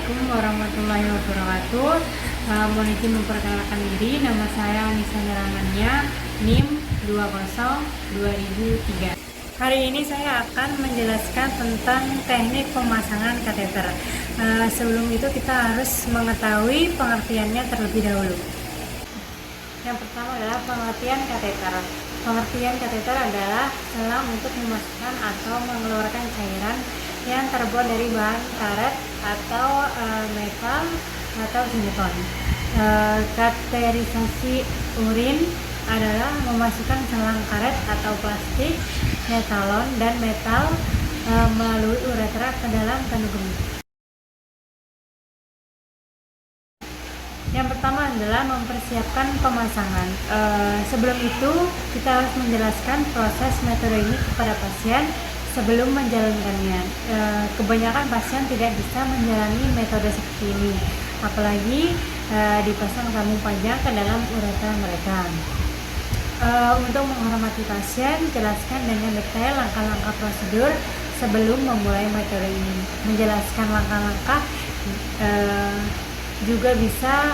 Assalamualaikum warahmatullahi wabarakatuh. Mohon izin memperkenalkan diri, nama saya Anissa Nerangannya, NIM 20 2003. Hari ini saya akan menjelaskan tentang teknik pemasangan kateter. Sebelum itu kita harus mengetahui pengertiannya terlebih dahulu. Yang pertama adalah pengertian kateter. Pengertian kateter adalah selang untuk memasukkan atau mengeluarkan cairan yang terbuat dari bahan karet atau metal atau silikon. Kateterisasi urin adalah memasukkan selang karet atau plastik, metalon, dan metal melalui uretra ke dalam kandung kemih. Yang pertama adalah mempersiapkan pemasangan. Sebelum itu kita harus menjelaskan proses metode ini kepada pasien sebelum menjalankannya. Kebanyakan pasien tidak bisa menjalani metode seperti ini, apalagi dipasang tabung panjang ke dalam uretra mereka. Untuk menghormati pasien, jelaskan dengan detail langkah-langkah prosedur sebelum memulai metode ini. Menjelaskan langkah-langkah juga bisa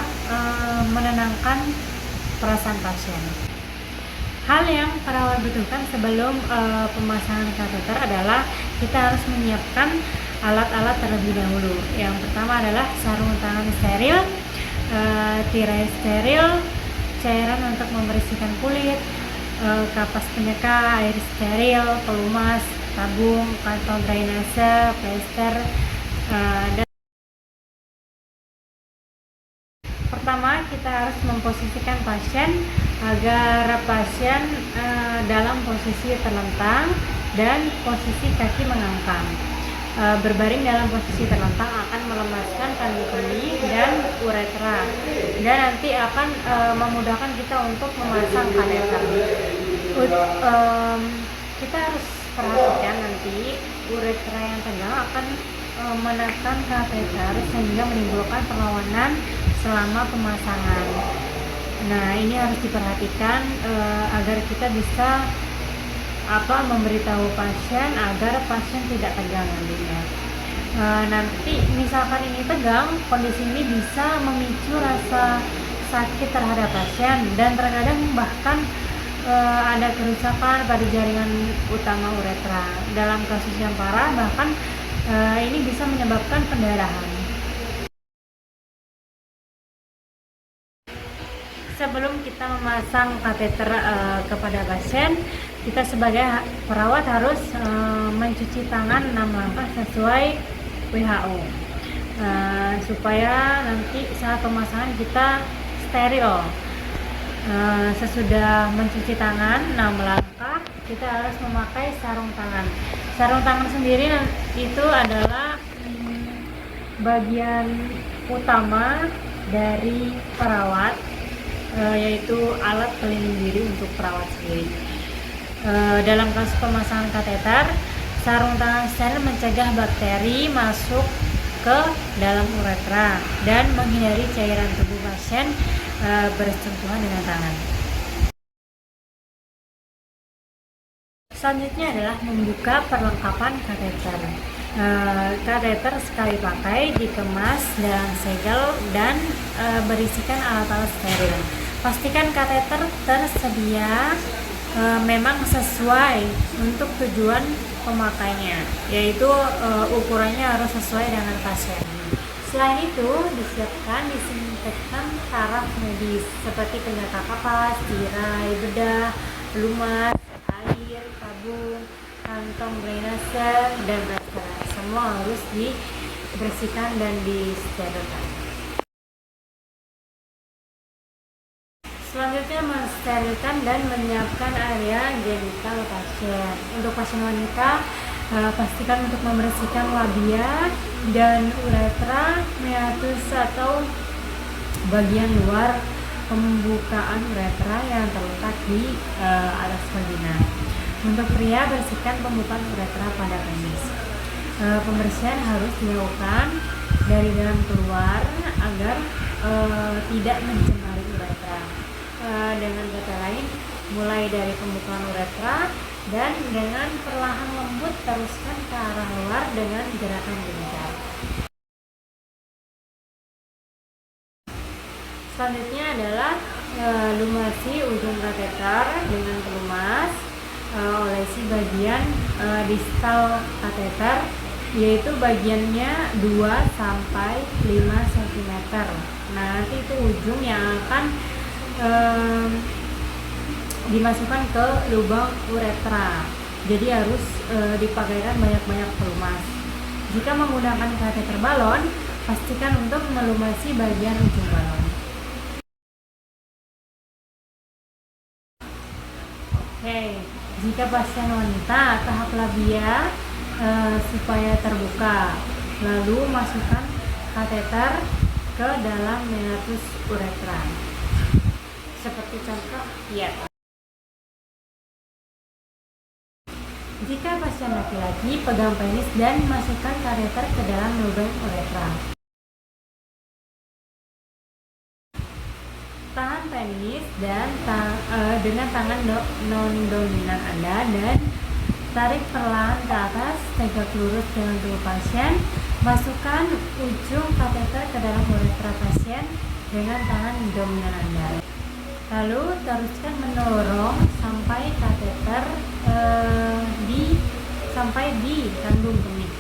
menenangkan perasaan pasien. Hal yang perawat butuhkan sebelum pemasangan kateter adalah kita harus menyiapkan alat-alat terlebih dahulu. Yang pertama adalah sarung tangan steril, tirai steril, cairan untuk membersihkan kulit, kapas penyeka, air steril, pelumas, tabung, kantong drainase, plester, dan pertama kita harus memposisikan pasien agar pasien dalam posisi terlentang dan posisi kaki mengangkat. Berbaring dalam posisi terlentang akan melemaskan kandung kemih dan uretra, dan nanti akan memudahkan kita untuk memasang kateter. Kita harus perhatikan nanti uretra yang tegang akan menekan kateter sehingga menimbulkan perlawanan selama pemasangan. Nah, ini harus diperhatikan agar kita bisa memberitahu pasien agar pasien tidak tegang nantinya. Nanti misalkan ini tegang, kondisi ini bisa memicu rasa sakit terhadap pasien dan terkadang bahkan ada kerusakan pada jaringan utama uretra. Dalam kasus yang parah bahkan ini bisa menyebabkan pendarahan. Sebelum kita memasang kateter kepada pasien, kita sebagai perawat harus mencuci tangan 6 langkah sesuai WHO, supaya nanti saat pemasangan kita steril. Sesudah mencuci tangan 6 langkah, kita harus memakai sarung tangan. Sarung tangan sendiri itu adalah bagian utama dari perawat, yaitu alat pelindung diri untuk perawat sendiri. Dalam kasus pemasangan kateter, sarung tangan steril mencegah bakteri masuk ke dalam uretra dan menghindari cairan tubuh pasien bersentuhan dengan tangan. Selanjutnya adalah membuka perlengkapan kateter. Kateter sekali pakai dikemas dalam segel dan berisikan alat-alat steril. Pastikan kateter tersedia memang sesuai untuk tujuan pemakainya, yaitu ukurannya harus sesuai dengan pasien. Selain itu, disiapkan disinfektan taraf medis seperti penyata kapas, tirai, bedah, pelumas, air, tabung, kantong drainase, dan plester. Semua harus dibersihkan dan disterilkan. Selanjutnya, mensterilkan dan menyiapkan area genital pasien. Untuk pasien wanita, pastikan untuk membersihkan labia dan uretra, meatus atau bagian luar pembukaan uretra yang terletak di atas vagina. Untuk pria, bersihkan pembukaan uretra pada penis. Pembersihan harus dilakukan dari dalam keluar agar tidak mencemari uretra. Dengan kata lain, mulai dari pembukaan uretra dan dengan perlahan lembut teruskan ke arah luar dengan gerakan gencar. Selanjutnya adalah lumasi ujung kateter dengan pelumas, olesi bagian distal kateter, yaitu bagiannya 2-5 cm. Nah, nanti itu ujung yang akan dimasukkan ke lubang uretra. Jadi harus dipakaikan banyak-banyak pelumas. Jika menggunakan kateter balon, pastikan untuk melumasi bagian ujung balon. Oke, jika pasien wanita, tahap labia supaya terbuka, lalu masukkan kateter ke dalam meatus uretra. Seperti contoh di atas. Jika pasien laki-laki, pegang penis dan masukkan kateter ke dalam lubang uretra. Tahan penis dan dengan tangan non-dominan Anda dan tarik perlahan ke atas, tegak lurus dengan tubuh pasien. Masukkan ujung kateter ke dalam uretra pasien dengan tangan dominan Anda. Lalu teruskan mendorong sampai kateter sampai di kandung kemih.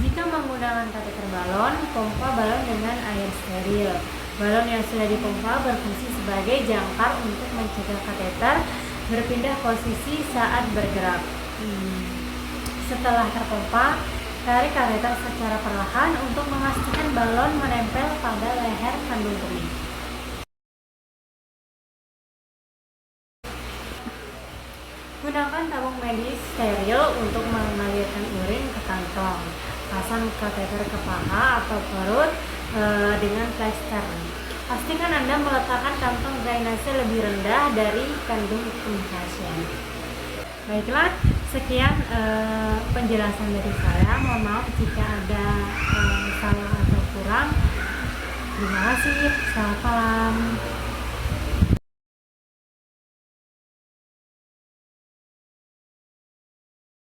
Jika menggunakan kateter balon, pompa balon dengan air steril. Balon yang sudah dipompa berfungsi sebagai jangkar untuk mencegah kateter berpindah posisi saat bergerak. Setelah terpompa, tarik kateter secara perlahan untuk memastikan balon menempel pada leher kandung kemih. Gunakan tabung medis steril untuk mengalirkan urin ke kantong. Pasang kateter ke paha atau perut dengan plester. Pastikan Anda meletakkan kantong drainase lebih rendah dari kandung kemih pasien. Baiklah, sekian penjelasan dari saya. Mohon maaf jika ada salah atau kurang. Terima kasih. Selamat malam.